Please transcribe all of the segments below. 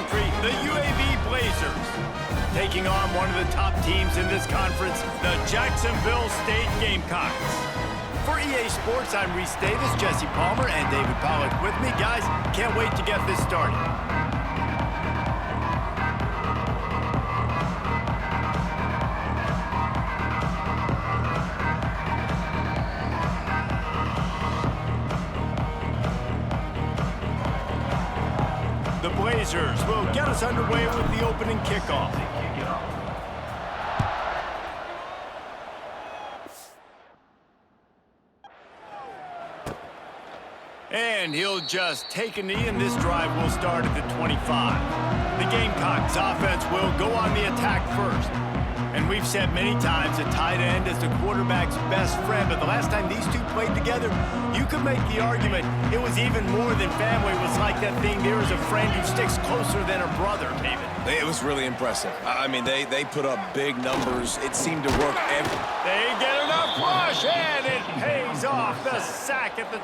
country, the UAB Blazers. Taking on one of the top teams in this conference, the Jacksonville State Gamecocks. For EA Sports, I'm Reese Davis, Jesse Palmer, and David Pollack with me. Guys, can't wait to get this started. The Blazers will get us underway with the opening kickoff. And he'll just take a knee, and this drive will start at the 25. The Gamecocks offense will go on the attack first. And we've said many times a tight end is the quarterback's best friend, but the last time these two played together, you could make the argument it was even more than family. It was like that thing, there is a friend who sticks closer than a brother, David. It was really impressive. I mean, they put up big numbers. It seemed to work They get enough push, and it pays off. The sack at the...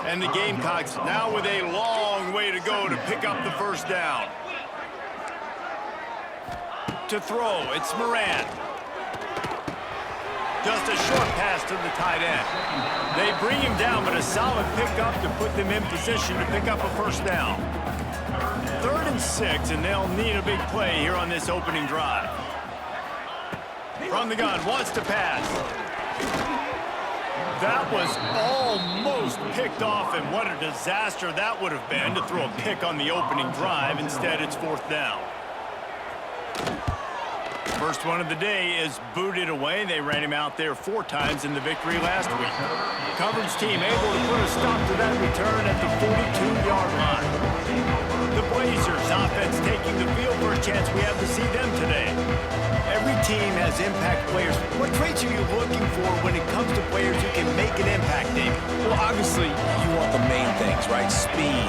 And the Gamecocks now with a long way to go to pick up the first down. To throw, it's Moran. Just a short pass to the tight end. They bring him down, but a solid pickup to put them in position to pick up a first down. 3rd and 6, and they'll need a big play here on this opening drive. From the gun, wants to pass. That was almost picked off, and what a disaster that would have been to throw a pick on the opening drive. Instead, it's 4th down. First one of the day is booted away. They ran him out there 4 times in the victory last week. Coverage team able to put a stop to that return at the 42-yard line. The Blazers offense taking the field for a chance we have to see them today. Every team has impact players. What traits are you looking for when it comes to players who can make an impact, David? Well, obviously, you want the main things, right? Speed,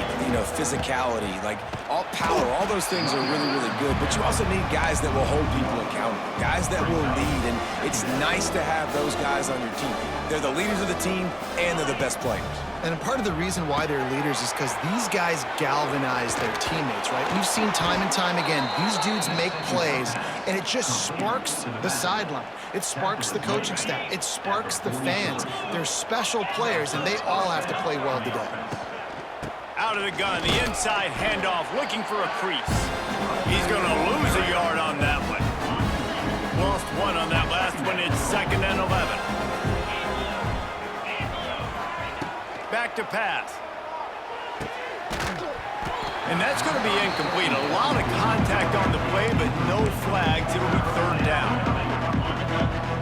physicality, like all power, all those things are really, really good. But you also need guys that will hold people accountable, guys that will lead. And it's nice to have those guys on your team. They're the leaders of the team, and they're the best players. And part of the reason why they're leaders is because these guys galvanize their teammates, right? We've seen time and time again, these dudes make plays, and it just sparks the sideline. It sparks the coaching staff. It sparks the fans. They're special players, and they all have to play well today. Out of the gun, the inside handoff, looking for a crease. He's going to lose a yard on that one. Lost 1 on that last one. It's 2nd and 11. Back to pass. And that's going to be incomplete. A lot of contact on the play, but no flags. It'll be 3rd down.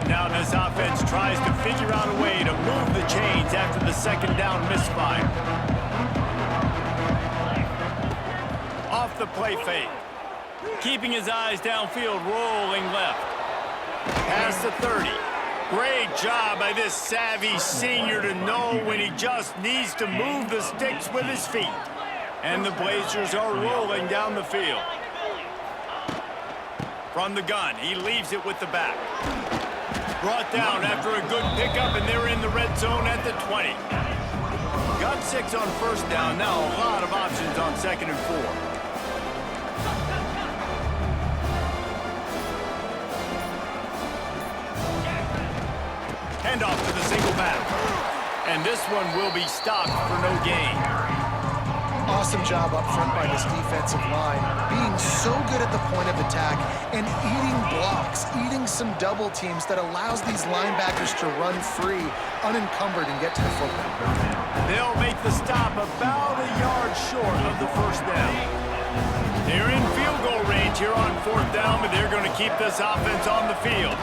Now this offense tries to figure out a way to move the chains after the 2nd down misfire. Off the play fake. Keeping his eyes downfield, rolling left. Past the 30. Great job by this savvy senior to know when he just needs to move the sticks with his feet. And the Blazers are rolling down the field. From the gun, he leaves it with the back. Brought down after a good pickup, and they're in the red zone at the 20. Got 6 on 1st down. Now a lot of options on 2nd and 4. Handoff to the single back. And this one will be stopped for no gain. Awesome job up front by this defensive line, being so good at the point of attack and eating blocks, eating some double teams that allows these linebackers to run free, unencumbered, and get to the football. They'll make the stop about a yard short of the 1st down. They're in field goal range here on 4th down, but they're going to keep this offense on the field.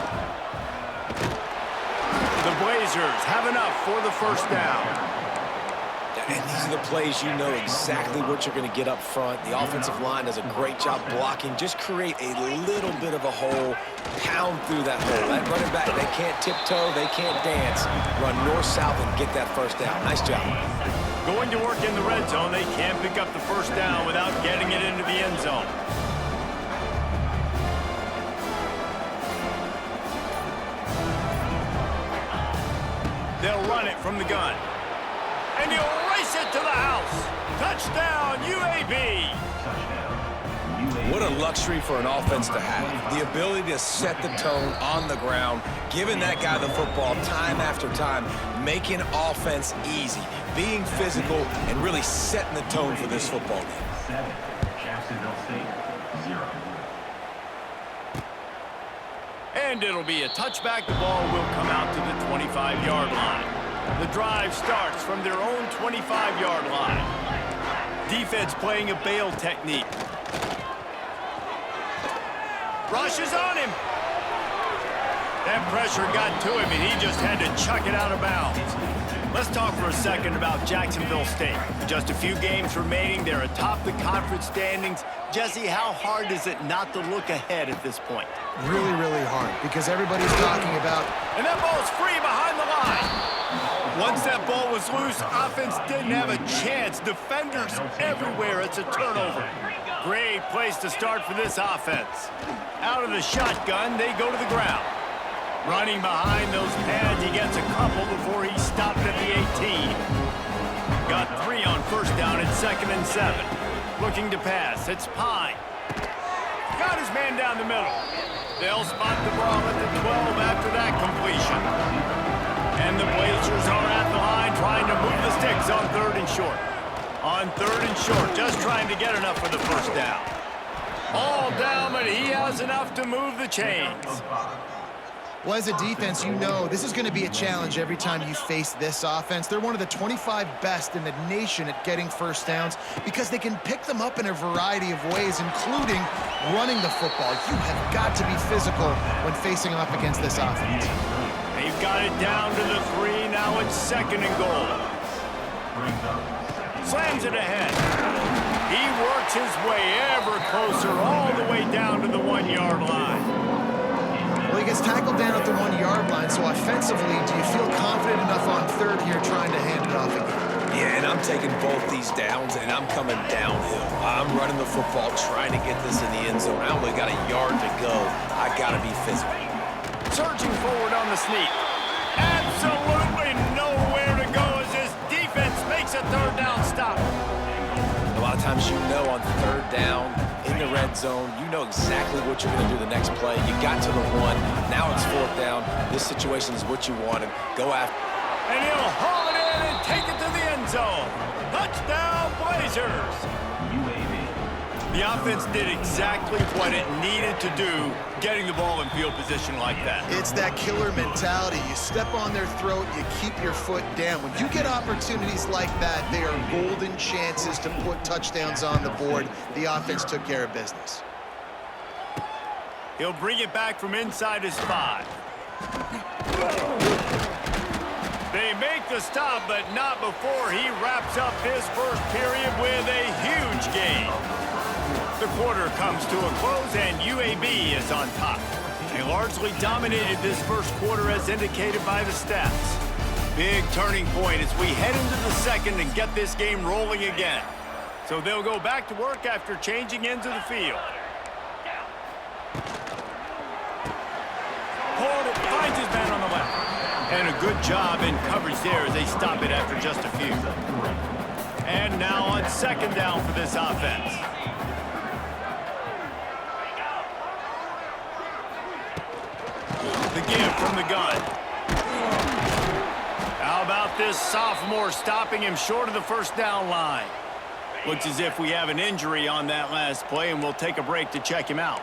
The Blazers have enough for the 1st down. And these are the plays you know exactly what you're going to get up front. The offensive line does a great job blocking. Just create a little bit of a hole, pound through that hole. That running back, they can't tiptoe, they can't dance. Run north-south and get that 1st down. Nice job. Going to work in the red zone. They can't pick up the 1st down without getting it into the end zone. They'll run it from the gun. And he'll race it to the house. Touchdown, UAB. What a luxury for an offense to have. The ability to set the tone on the ground, giving that guy the football time after time, making offense easy, being physical, and really setting the tone for this football game. 7, Jacksonville State, 0. And it'll be a touchback. The ball will come out to the 25-yard line. The drive starts from their own 25-yard line. Defense playing a bail technique. Rushes on him. That pressure got to him, and he just had to chuck it out of bounds. Let's talk for a second about Jacksonville State. With just a few games remaining, they're atop the conference standings. Jesse, how hard is it not to look ahead at this point? Really, really hard, because everybody's talking about... And that ball's free behind the line. Once that ball was loose, offense didn't have a chance. Defenders everywhere. It's a turnover. Great place to start for this offense. Out of the shotgun, they go to the ground. Running behind those pads, he gets a couple before he stopped at the 18. Got 3 on first down at 2nd and 7. Looking to pass, it's Pine. Got his man down the middle. They'll spot the ball at the 12 after that completion. And the Blazers are at the line trying to move the sticks on 3rd and short. On 3rd and short, just trying to get enough for the first down. All down, but he has enough to move the chains. Well, as a defense, you know this is going to be a challenge every time you face this offense. They're one of the 25 best in the nation at getting first downs because they can pick them up in a variety of ways, including running the football. You have got to be physical when facing off against this offense. They've got it down to the 3. Now it's 2nd and goal. Slams it ahead. He works his way ever closer all the way down to the 1-yard line. Well, he gets tackled down at the 1-yard line, so offensively, do you feel confident enough on 3rd here trying to hand it off again? Yeah, and I'm taking both these downs, and I'm coming downhill. I'm running the football, trying to get this in the end zone. I only got a yard to go. I got to be physical. Surging forward on the sneak. Absolutely nowhere to go as this defense makes a 3rd down stop. A lot of times you know on 3rd down, in the red zone, you know exactly what you're going to do the next play. You got to the 1, now it's 4th down. This situation is what you wanted. Go after. And he'll haul it in and take it to the end zone. Touchdown, Blazers. UAB. The offense did exactly what it needed to do, getting the ball in field position like that. It's that killer mentality. You step on their throat, you keep your foot down. When you get opportunities like that, they are golden chances to put touchdowns on the board. The offense took care of business. He'll bring it back from inside his 5. They make the stop, but not before he wraps up his first period with a huge gain. The quarter comes to a close, and UAB is on top. They largely dominated this first quarter as indicated by the stats. Big turning point as we head into the 2nd and get this game rolling again. So they'll go back to work after changing ends of the field. Ford finds his man on the left. And a good job in coverage there as they stop it after just a few. And now on 2nd down for this offense. The give from the gun. How about this sophomore stopping him short of the 1st down line? Looks as if we have an injury on that last play, and we'll take a break to check him out.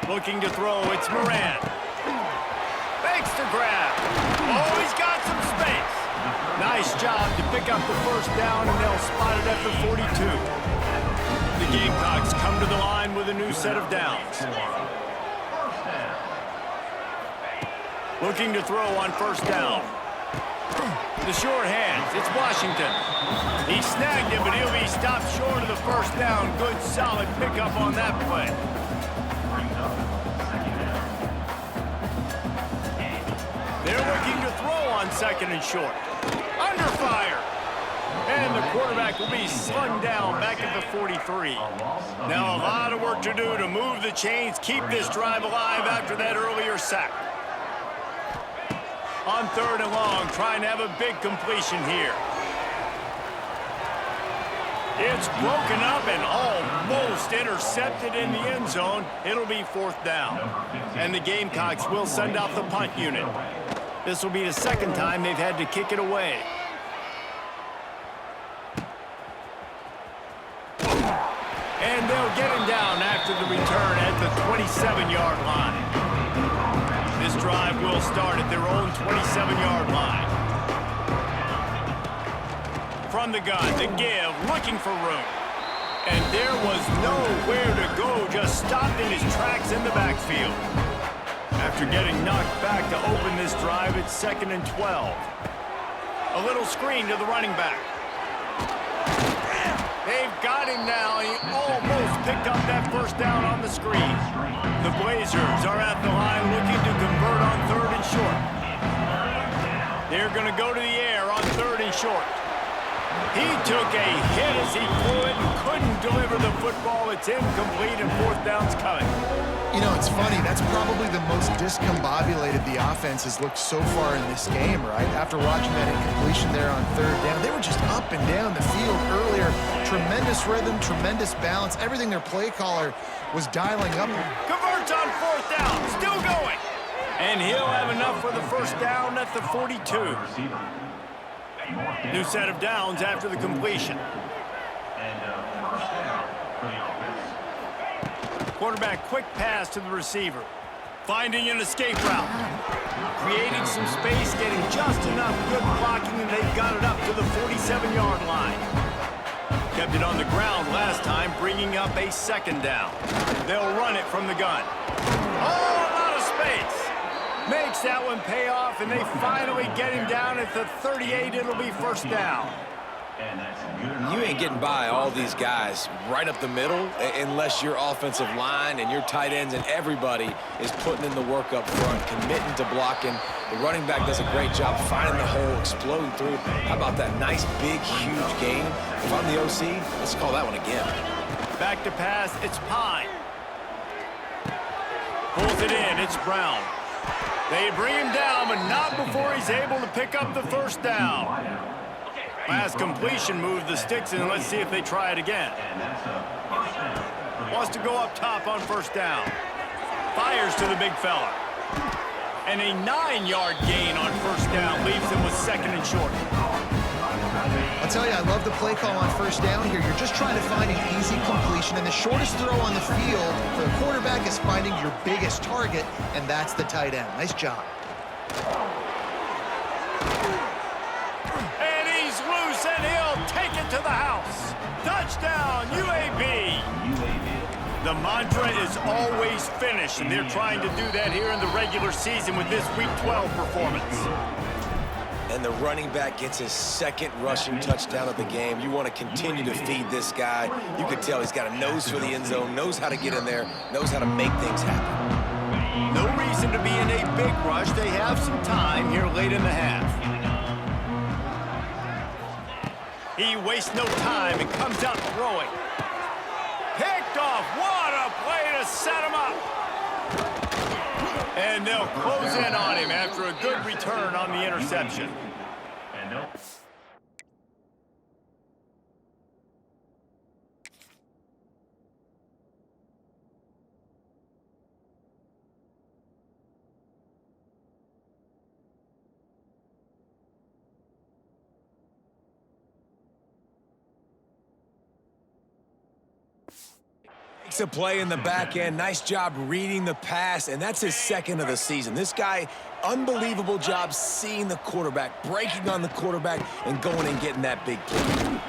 Looking to throw, it's Moran. Fakes to grab. Oh, he's got some space. Nice job to pick up the 1st down, and they'll spot it at the 42. The Gamecocks come to the line with a new set of downs. Looking to throw on 1st down. The short hands, it's Washington. He snagged it, but he'll be stopped short of the 1st down. Good, solid pickup on that play. They're looking to throw on 2nd and short. Under fire. And the quarterback will be slung down back at the 43. Now a lot of work to do to move the chains, keep this drive alive after that earlier sack. On 3rd and long, trying to have a big completion here. It's broken up and almost intercepted in the end zone. It'll be 4th down. And the Gamecocks will send out the punt unit. This will be the 2nd time they've had to kick it away. And they'll get him down after the return at the 27-yard line. This drive will start at their own 27-yard line. From the gun, the give, looking for room. And there was nowhere to go, just stopped in his tracks in the backfield. After getting knocked back to open this drive, it's 2nd and 12. A little screen to the running back. They've got him now. He almost picked up that 1st down on the screen. The Blazers are at the line looking to convert on 3rd and short. They're going to go to the air on 3rd and short. He took a hit as he threw it and couldn't deliver the football. It's incomplete and 4th down's coming. You know, it's funny. That's probably the most discombobulated the offense has looked so far in this game, right? After watching that incompletion there on 3rd down, they were just up and down the field earlier. Tremendous rhythm, tremendous balance. Everything their play caller was dialing up. Converts on 4th down, still going. And he'll have enough for the 1st down at the 42. New set of downs after the completion. Quarterback quick pass to the receiver. Finding an escape route. Creating some space, getting just enough good blocking, and they've got it up to the 47-yard line. Kept it on the ground last time, bringing up a 2nd down. They'll run it from the gun. Oh, a lot of space. Makes that one pay off, and they finally get him down at the 38. It'll be 1st down. You ain't getting by all these guys right up the middle unless your offensive line and your tight ends and everybody is putting in the work up front, committing to blocking. The running back does a great job finding the hole, exploding through. How about that nice, big, huge gain? If I'm the OC, let's call that one again. Back to pass, it's Pine. Pulls it in, it's Brown. They bring him down, but not before he's able to pick up the 1st down. Last completion moved the sticks in. Let's see if they try it again. Wants to go up top on 1st down. Fires to the big fella. And a 9-yard gain on 1st down leaves him with 2nd and short. I'll tell you, I love the play call on 1st down here. You're just trying to find an easy completion, and the shortest throw on the field for the quarterback is finding your biggest target, and that's the tight end. Nice job. And he's loose, and he'll take it to the house. Touchdown, UAB. The mantra is always finish, and they're trying to do that here in the regular season with this Week 12 performance. And the running back gets his 2nd rushing touchdown of the game. You want to continue to feed this guy. You can tell he's got a nose for the end zone, knows how to get in there, knows how to make things happen. No reason to be in a big rush. They have some time here late in the half. He wastes no time and comes out throwing. Picked off. What a play to set him up. And they'll close in on him after a good return on the interception. Makes a play in the back end. Nice job reading the pass, and that's his 2nd of the season. This guy, unbelievable job seeing the quarterback, breaking on the quarterback, and going and getting that big play.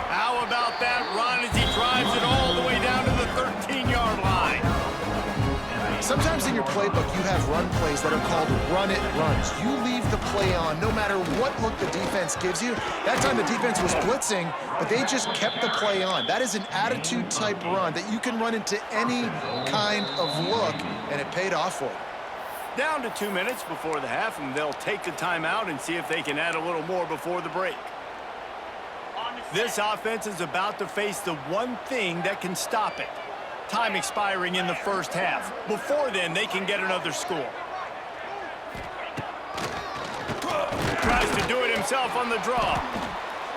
How about that run as he drives it all the way down to the 13-yard line? Sometimes in your playbook, you have run plays that are called run-it runs. You leave the play on no matter what look the defense gives you. That time the defense was blitzing, but they just kept the play on. That is an attitude-type run that you can run into any kind of look, and it paid off for you. Down to 2 minutes before the half, and they'll take the timeout and see if they can add a little more before the break. This offense is about to face the one thing that can stop it. Time expiring in the first half. Before then, they can get another score. Tries to do it himself on the draw.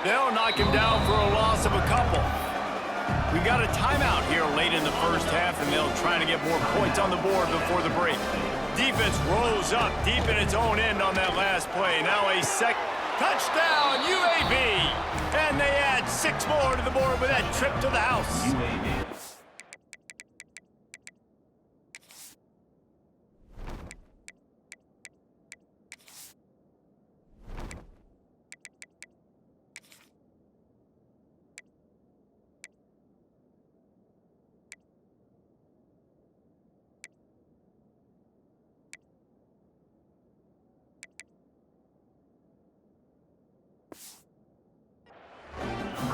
They'll knock him down for a loss of a couple. We got a timeout here late in the first half, and they'll try to get more points on the board before the break. Defense rose up deep in its own end on that last play. Now a touchdown, UAB! And they add 6 more to the board with that trip to the house. UAB.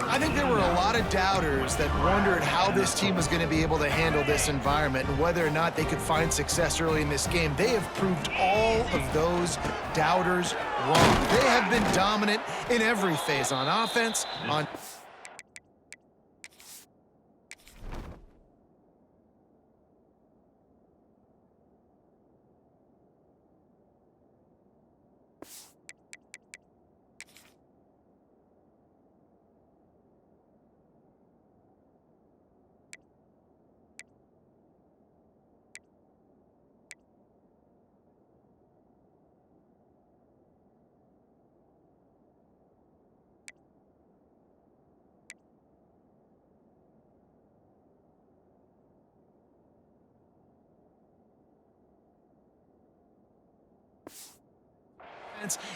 I think there were a lot of doubters that wondered how this team was going to be able to handle this environment and whether or not they could find success early in this game. They have proved all of those doubters wrong. They have been dominant in every phase, on offense, on...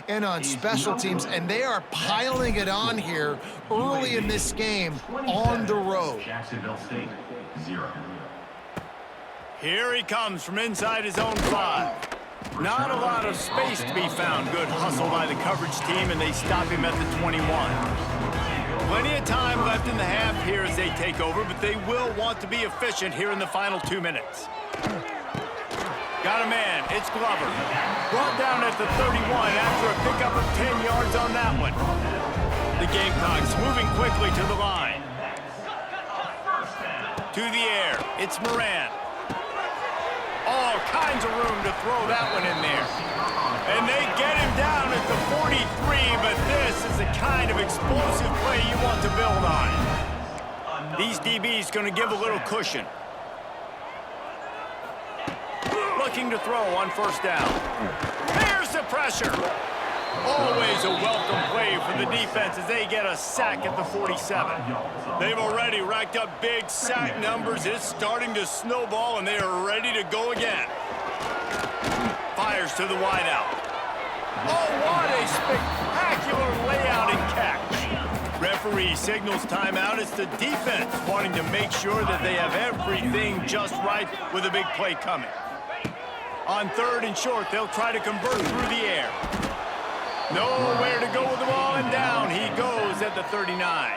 and on special teams, and they are piling it on here early in this game on the road. Jacksonville State, 0. Here he comes from inside his own 5. Not a lot of space to be found. Good hustle by the coverage team, and they stop him at the 21. Plenty of time left in the half here as they take over, but they will want to be efficient here in the final 2 minutes. Got a man, it's Glover. Brought down at the 31 after a pickup of 10 yards on that one. The Gamecocks moving quickly to the line. To the air, it's Moran. All kinds of room to throw that one in there. And they get him down at the 43, but this is the kind of explosive play you want to build on. These DBs going to give a little cushion. Looking to throw on first down. There's the pressure. Always a welcome play for the defense as they get a sack at the 47. They've already racked up big sack numbers. It's starting to snowball, and they are ready to go again. Fires to the wideout. Oh, what a spectacular layout and catch. Referee signals timeout. It's the defense wanting to make sure that they have everything just right with a big play coming. On 3rd and short, they'll try to convert through the air. Nowhere to go with the ball, and down he goes at the 39.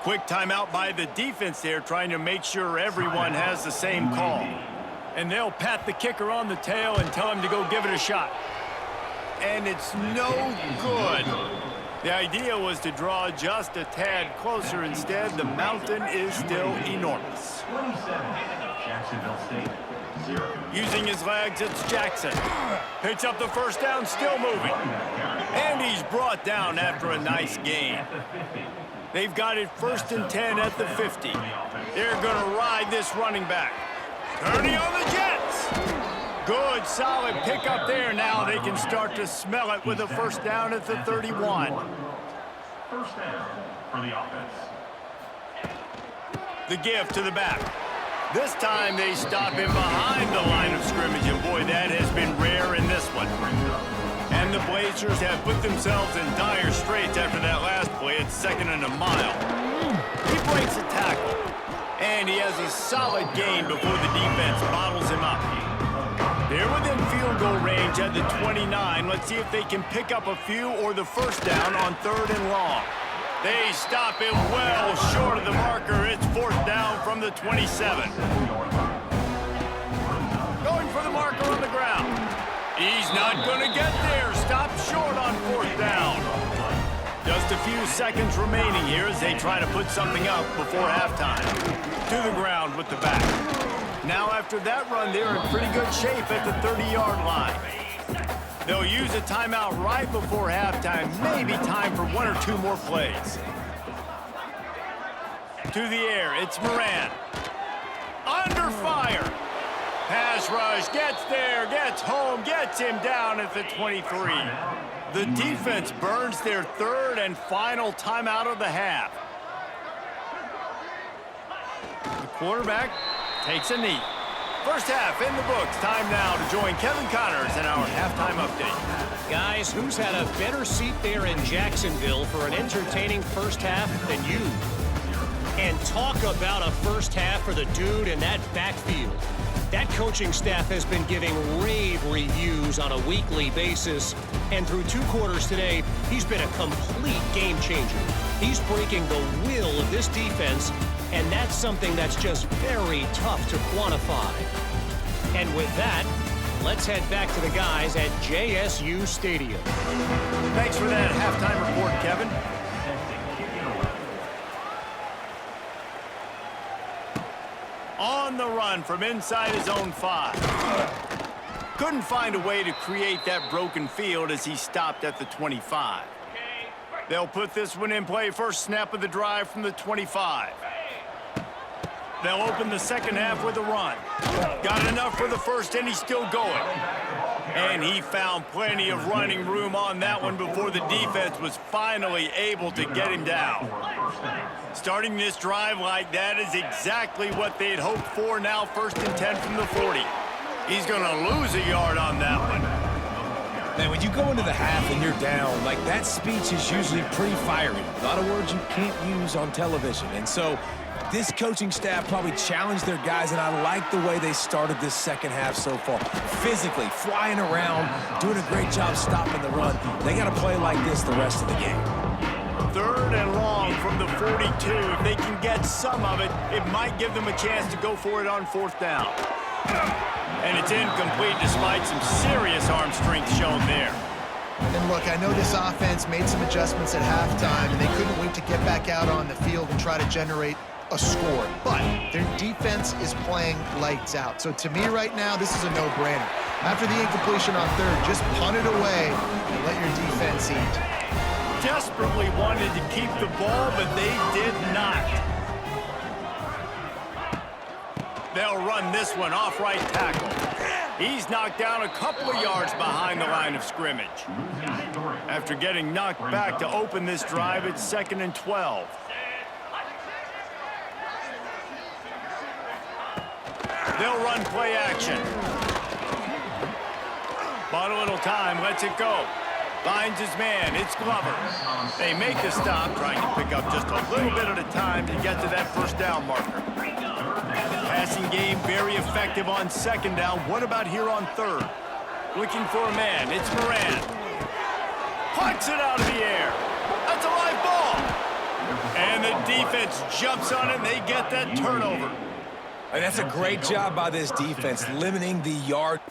Quick timeout by the defense there, trying to make sure everyone has the same call. And they'll pat the kicker on the tail and tell him to go give it a shot. And it's no good. The idea was to draw just a tad closer. Instead, the mountain is still enormous. 27, Jacksonville State, 0. Using his legs, it's Jackson. Picks up the first down, still moving. And he's brought down after a nice gain. They've got it 1st and 10 at the 50. They're going to ride this running back. Turning on the Jets. Good, solid pickup there. Now they can start to smell it with a first down at the 31. First down for the offense. The give to the back. This time they stop him behind the line of scrimmage, and boy, that has been rare in this one. And the Blazers have put themselves in dire straits after that last play. It's 2nd and a mile. He breaks a tackle, and he has a solid gain before the defense bottles him up. They're within field goal range at the 29. Let's see if they can pick up a few or the first down on 3rd and long. They stop him well short of the marker. It's 4th down from the 27. Going for the marker on the ground. He's not going to get there. Stop short on 4th down. Just a few seconds remaining here as they try to put something up before halftime. To the ground with the back. Now after that run, they're in pretty good shape at the 30-yard line. They'll use a timeout right before halftime, maybe time for 1 or 2 more plays. To the air, it's Moran. Under fire. Pass rush, gets there, gets home, gets him down at the 23. The defense burns their 3rd and final timeout of the half. The quarterback takes a knee. First half in the books. Time now to join Kevin Connors in our halftime update. Guys, who's had a better seat there in Jacksonville for an entertaining first half than you? And talk about a first half for the dude in that backfield. That coaching staff has been giving rave reviews on a weekly basis, and through 2 quarters today, he's been a complete game changer. He's breaking the will of this defense, and that's something that's just very tough to quantify. And with that, let's head back to the guys at JSU Stadium. Thanks for that halftime report, Kevin. On the run from inside his own 5. Couldn't find a way to create that broken field as he stopped at the 25. They'll put this one in play first snap of the drive from the 25. They'll open the second half with a run. Got enough for the first, and he's still going. And he found plenty of running room on that one before the defense was finally able to get him down. Starting this drive like that is exactly what they had hoped for. Now 1st and 10 from the 40. He's going to lose a yard on that one. Man, when you go into the half and you're down, like that speech is usually pretty fiery. A lot of words you can't use on television. And so this coaching staff probably challenged their guys, and I like the way they started this second half so far. Physically, flying around, doing a great job stopping the run. They got to play like this the rest of the game. 3rd and long from the 42. If they can get some of it, it might give them a chance to go for it on 4th down. And it's incomplete despite some serious arm strength shown there. And look, I know this offense made some adjustments at halftime, and they couldn't wait to get back out on the field and try to generate a score. But their defense is playing lights out. So to me right now, this is a no-brainer. After the incompletion on 3rd, just punt it away and let your defense eat. Desperately wanted to keep the ball, but they did not. They'll run this one off right tackle. He's knocked down a couple of yards behind the line of scrimmage. After getting knocked back to open this drive, it's 2nd and 12. They'll run play action. Bought a little time, lets it go. Finds his man, it's Glover. They make the stop, trying to pick up just a little bit at a time to get to that 1st down marker. Passing game very effective on 2nd down. What about here on 3rd? Looking for a man, it's Moran. Pucks it out of the air. That's a live ball. And the defense jumps on it, and they get that turnover. And that's a great job by this defense, limiting the yard.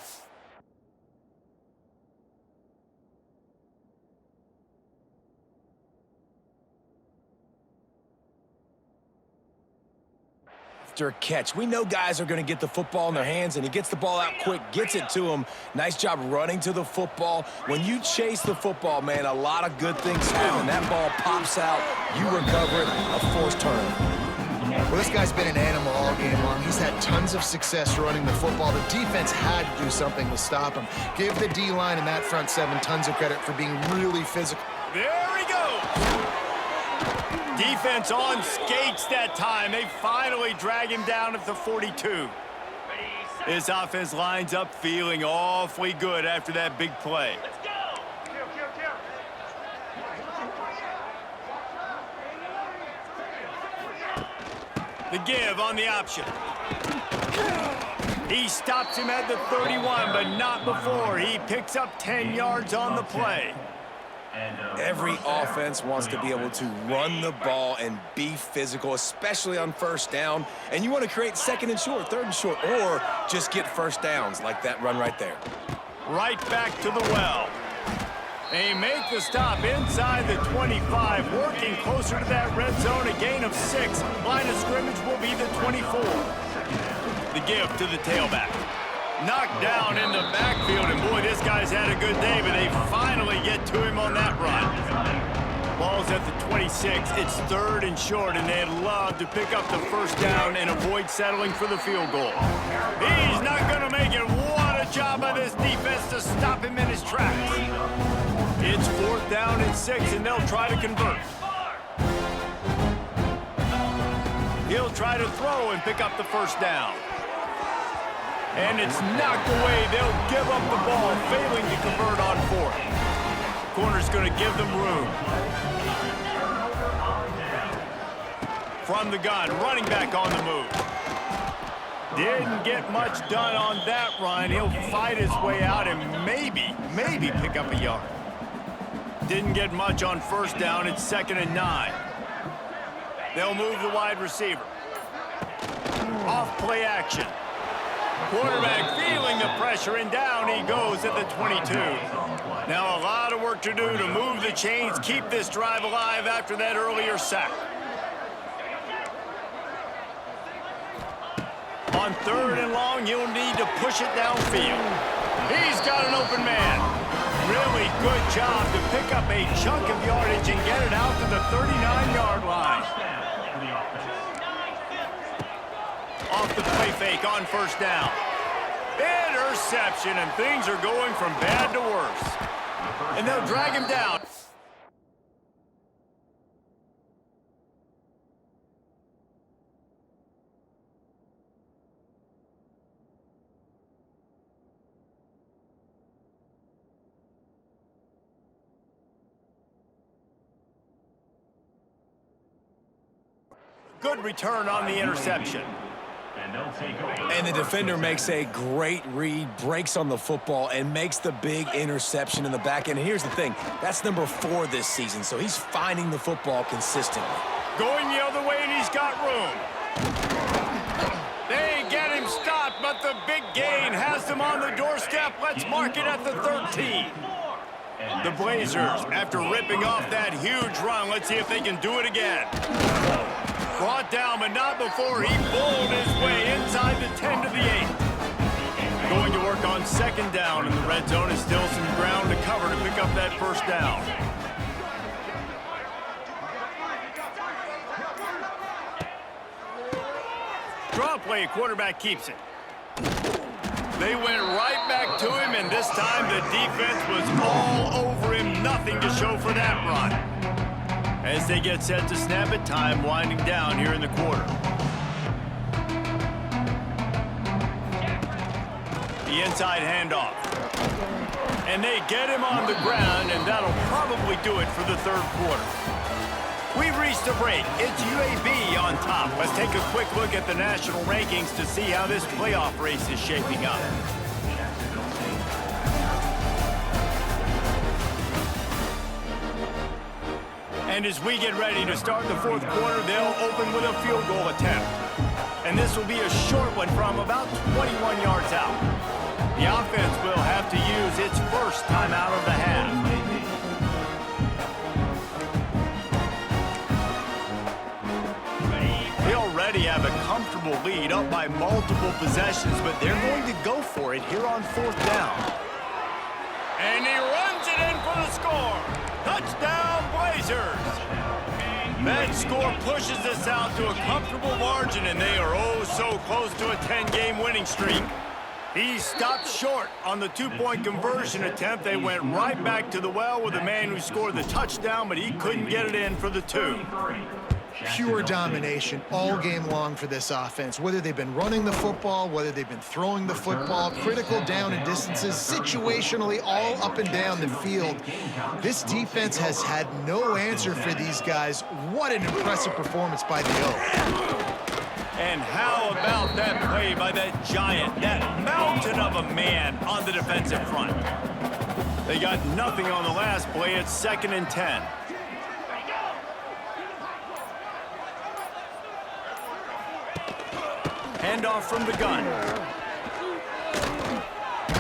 After a catch, we know guys are going to get the football in their hands, and he gets the ball out quick, gets it to him. Nice job running to the football. When you chase the football, man, a lot of good things happen. That ball pops out, you recover it, a forced turnover. Well, this guy's been an animal all game long. He's had tons of success running the football. The defense had to do something to stop him. Give the D-line and that front 7 tons of credit for being really physical. There he goes. Defense on skates that time. They finally drag him down at the 42. This offense lines up feeling awfully good after that big play. The give on the option. He stops him at the 31, but not before. He picks up 10 yards on the play. Every offense wants to be able to run the ball and be physical, especially on 1st down. And you want to create 2nd and short, 3rd and short, or just get 1st downs like that run right there. Right back to the well. They make the stop inside the 25, working closer to that red zone, a gain of 6. Line of scrimmage will be the 24. The give to the tailback. Knocked down in the backfield, and boy, this guy's had a good day, but they finally get to him on that run. Ball's at the 26. It's 3rd and short, and they'd love to pick up the first down and avoid settling for the field goal. He's not going to make it. What a job by this defense to stop him in his tracks. It's 4th down and 6, and they'll try to convert. He'll try to throw and pick up the first down. And it's knocked away. They'll give up the ball, failing to convert on 4th. Corner's going to give them room. From the gun, running back on the move. Didn't get much done on that run. He'll fight his way out and maybe pick up a yard. Didn't get much on first down. It's 2nd and 9. They'll move the wide receiver. Off play action. Quarterback feeling the pressure, and down he goes at the 22. Now a lot of work to do to move the chains, keep this drive alive after that earlier sack. On 3rd and long, you'll need to push it downfield. He's got an open man. Really good job to pick up a chunk of yardage and get it out to the 39-yard line. Off the play fake on first down. Interception, and things are going from bad to worse. And they'll drag him down. Good return on the interception. And the defender makes a great read, breaks on the football, and makes the big interception in the back end. And here's the thing, that's number 4 this season, so he's finding the football consistently. Going the other way, and he's got room. They get him stopped, but the big gain has them on the doorstep. Let's mark it at the 13. The Blazers, after ripping off that huge run, let's see if they can do it again. Brought down, but not before he bowled his way inside the 10 to the 8. Going to work on 2nd down, and the red zone is still some ground to cover to pick up that first down. Draw play, quarterback keeps it. They went right back to him, and this time the defense was all over him. Nothing to show for that run. As they get set to snap it, time winding down here in the quarter. The inside handoff. And they get him on the ground, and that'll probably do it for the 3rd quarter. We've reached a break. It's UAB on top. Let's take a quick look at the national rankings to see how this playoff race is shaping up. And as we get ready to start the 4th quarter, they'll open with a field goal attempt. And this will be a short one from about 21 yards out. The offense will have to use its first timeout of the half. They already have a comfortable lead, up by multiple possessions, but they're going to go for it here on 4th down. And he runs it in for the score. Touchdown, Blazers! That score pushes us out to a comfortable margin, and they are oh so close to a 10-game winning streak. He stopped short on the 2-point conversion attempt. They went right back to the well with the man who scored the touchdown, but he couldn't get it in for the 2. Pure domination all game long for this offense. Whether they've been running the football, whether they've been throwing the football, critical down and distances, situationally all up and down the field. This defense has had no answer for these guys. What an impressive performance by the Oak. And how about that play by that giant, that mountain of a man on the defensive front? They got nothing on the last play. It's 2nd and 10. Handoff from the gun.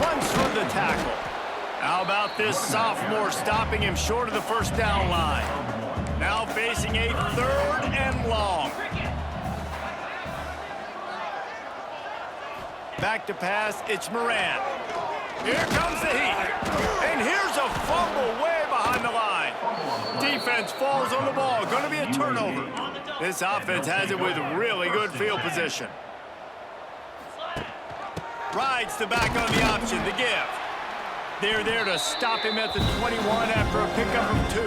Runs through the tackle. How about this sophomore stopping him short of the first down line? Now facing a 3rd and long. Back to pass, it's Moran. Here comes the heat. And here's a fumble way behind the line. Defense falls on the ball. Going to be a turnover. This offense has it with really good field position. Rides the back on the option, the give. They're there to stop him at the 21 after a pickup of 2.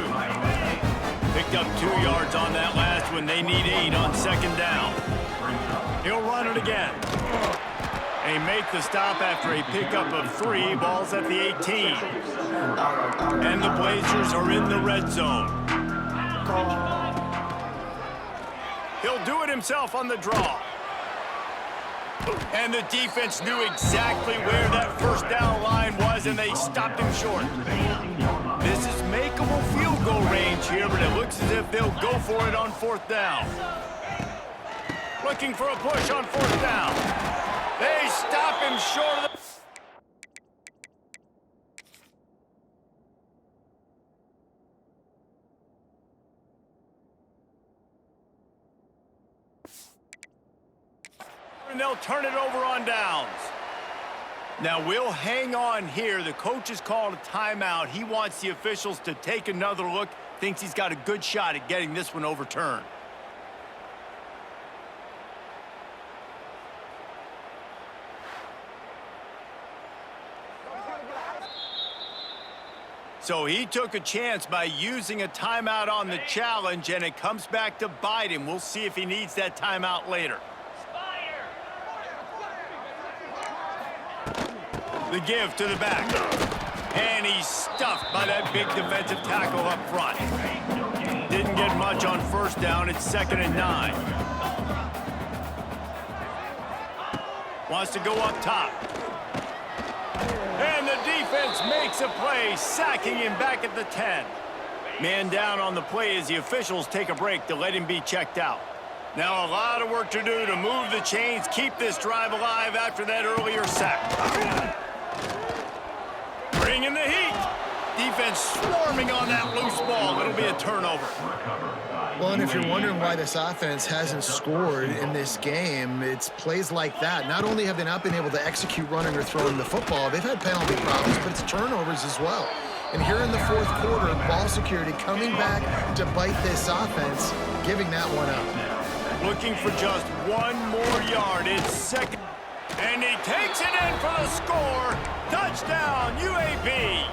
Picked up 2 yards on that last one. They need 8 on 2nd down. He'll run it again. They make the stop after a pickup of 3. Ball's at the 18. And the Blazers are in the red zone. He'll do it himself on the draw. And the defense knew exactly where that first down line was, and they stopped him short. This is makeable field goal range here, but it looks as if they'll go for it on 4th down. Looking for a push on 4th down. They stop him short of the... And they'll turn it over on downs. Now we'll hang on here. The coach has called a timeout. He wants the officials to take another look. Thinks he's got a good shot at getting this one overturned. So he took a chance by using a timeout on the challenge, and it comes back to bite him. We'll see if he needs that timeout later. The give to the back. And he's stuffed by that big defensive tackle up front. Didn't get much on 1st down. It's 2nd and 9. Wants to go up top. And the defense makes a play, sacking him back at the 10. Man down on the play as the officials take a break to let him be checked out. Now a lot of work to do to move the chains, keep this drive alive after that earlier sack. Bringing the heat. Defense swarming on that loose ball. It'll be a turnover. Well, and if you're wondering why this offense hasn't scored in this game, it's plays like that. Not only have they not been able to execute running or throwing the football, they've had penalty problems, but it's turnovers as well. And here in the 4th quarter, ball security coming back to bite this offense, giving that one up. Looking for just 1 more yard. It's 2nd. And he takes it in for the score. Touchdown, UAB.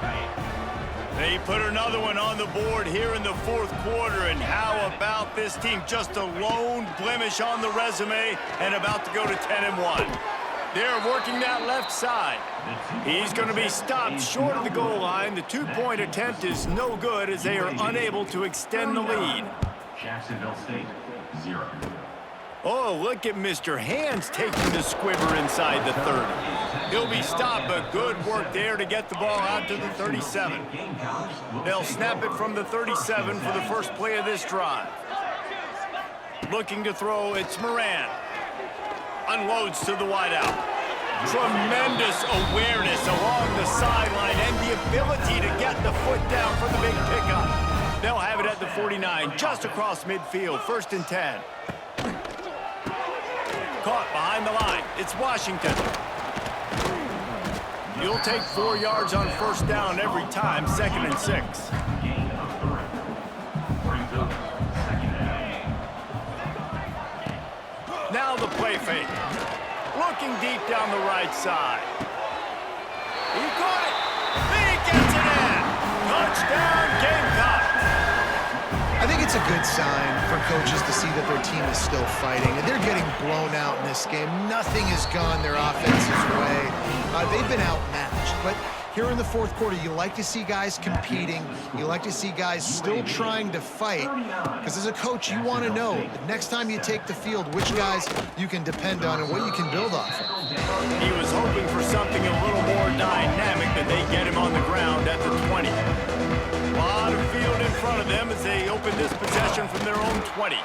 They put another one on the board here in the 4th quarter. And how about this team? Just a lone blemish on the resume and about to go to 10-1. They're working that left side. He's going to be stopped short of the goal line. The 2-point attempt is no good as they are unable to extend the lead. Jacksonville State, 0. Oh, look at Mr. Hands taking the squibber inside the 30. He'll be stopped, but good work there to get the ball out to the 37. They'll snap it from the 37 for the first play of this drive. Looking to throw, it's Moran. Unloads to the wideout. Tremendous awareness along the sideline and the ability to get the foot down for the big pickup. They'll have it at the 49, just across midfield, 1st and 10. Caught behind the line. It's Washington. You'll take 4 yards on 1st down every time, 2nd and 6. Now the play fake. Looking deep down the right side. He caught it. He gets it in. Touchdown, Gamecocks. I think it's a good sign for coaches to see that their team is still fighting. And they're getting blown out in this game. Nothing has gone their offense's way. They've been outmatched. But here in the 4th quarter, you like to see guys competing. You like to see guys still trying to fight. Because as a coach, you want to know that next time you take the field, which guys you can depend on and what you can build off of. He was hoping for something a little more dynamic, but they get him on the ground at the 20. A lot of field in front of them as they open this possession from their own 20.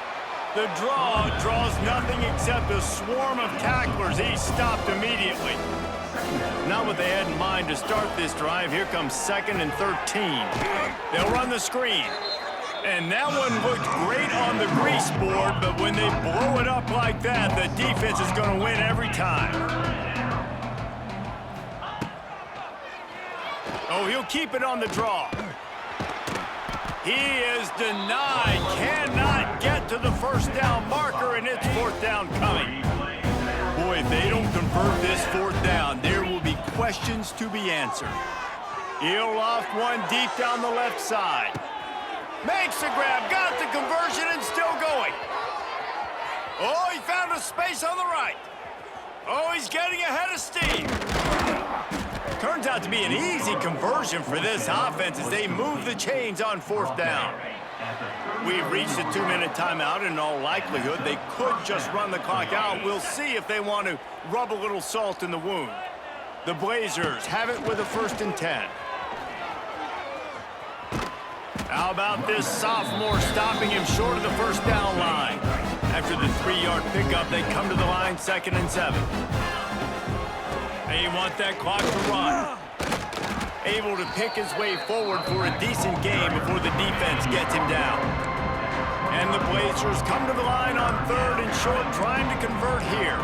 The draw draws nothing except a swarm of tacklers. He's stopped immediately. Not what they had in mind to start this drive. Here comes 2nd and 13. They'll run the screen. And that one looked great on the grease board, but when they blow it up like that, the defense is going to win every time. Oh, he'll keep it on the draw. He is denied, cannot get to the first down marker, and it's 4th down coming. Boy, if they don't convert this 4th down, there will be questions to be answered. He'll loft one deep down the left side. Makes the grab, got the conversion, and still going. Oh, he found a space on the right. Oh, he's getting ahead of steam. Turns out to be an easy conversion for this offense as they move the chains on 4th down. We've reached a 2-minute timeout, and in all likelihood, they could just run the clock out. We'll see if they want to rub a little salt in the wound. The Blazers have it with a 1st and 10. How about this sophomore stopping him short of the 1st down line? After the 3-yard pickup, they come to the line 2nd and 7. They want that clock to run. Able to pick his way forward for a decent game before the defense gets him down. And the Blazers come to the line on 3rd and short, trying to convert here.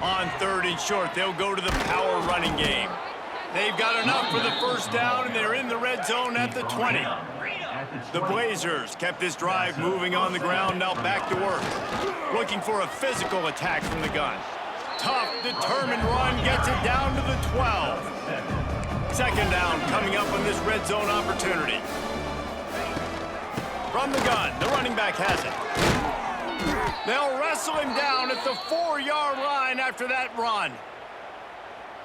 On 3rd and short, they'll go to the power running game. They've got enough for the 1st down, and they're in the red zone at the 20. The Blazers kept this drive moving on the ground, now back to work. Looking for a physical attack from the gun. Tough, determined run, gets it down to the 12. 2nd down coming up on this red zone opportunity. From the gun, the running back has it. They'll wrestle him down at the 4-yard line after that run.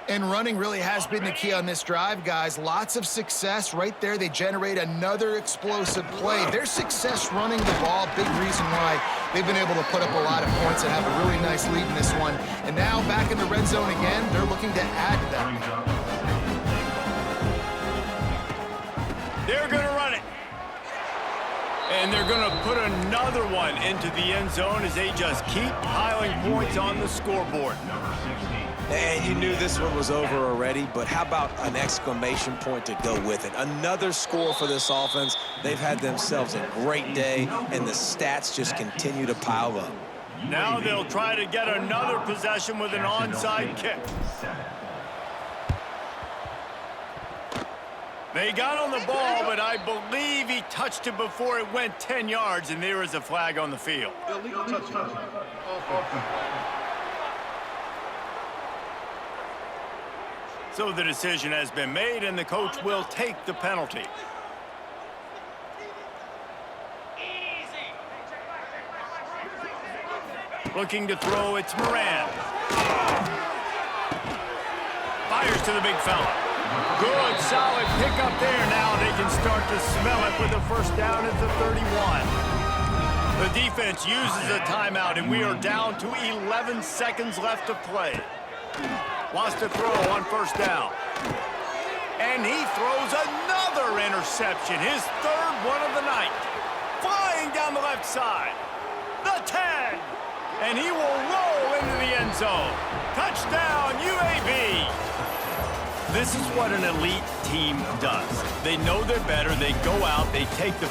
And running really has been the key on this drive, guys. Lots of success right there. They generate another explosive play. Their success running the ball, big reason why they've been able to put up a lot of points and have a really nice lead in this one. And now back in the red zone again, they're looking to add to that. They're going to run it. And they're going to put another one into the end zone as they just keep piling points on the scoreboard. And you knew this one was over already, but how about an exclamation point to go with it? Another score for this offense. They've had themselves a great day, and the stats just continue to pile up. Now they'll try to get another possession with an onside kick. They got on the ball, but I believe he touched it before it went 10 yards, and there is a flag on the field. So the decision has been made, and the coach will take the penalty. Looking to throw, it's Moran. Fires to the big fella. Good, solid pickup there. Now they can start to smell it with a 1st down at the 31. The defense uses a timeout, and we are down to 11 seconds left to play. Wants to throw on 1st down. And he throws another interception, his 3rd one of the night. Flying down the left side. The 10. And he will roll into the end zone. Touchdown, UAB. This is what an elite team does. They know they're better. They go out. They take the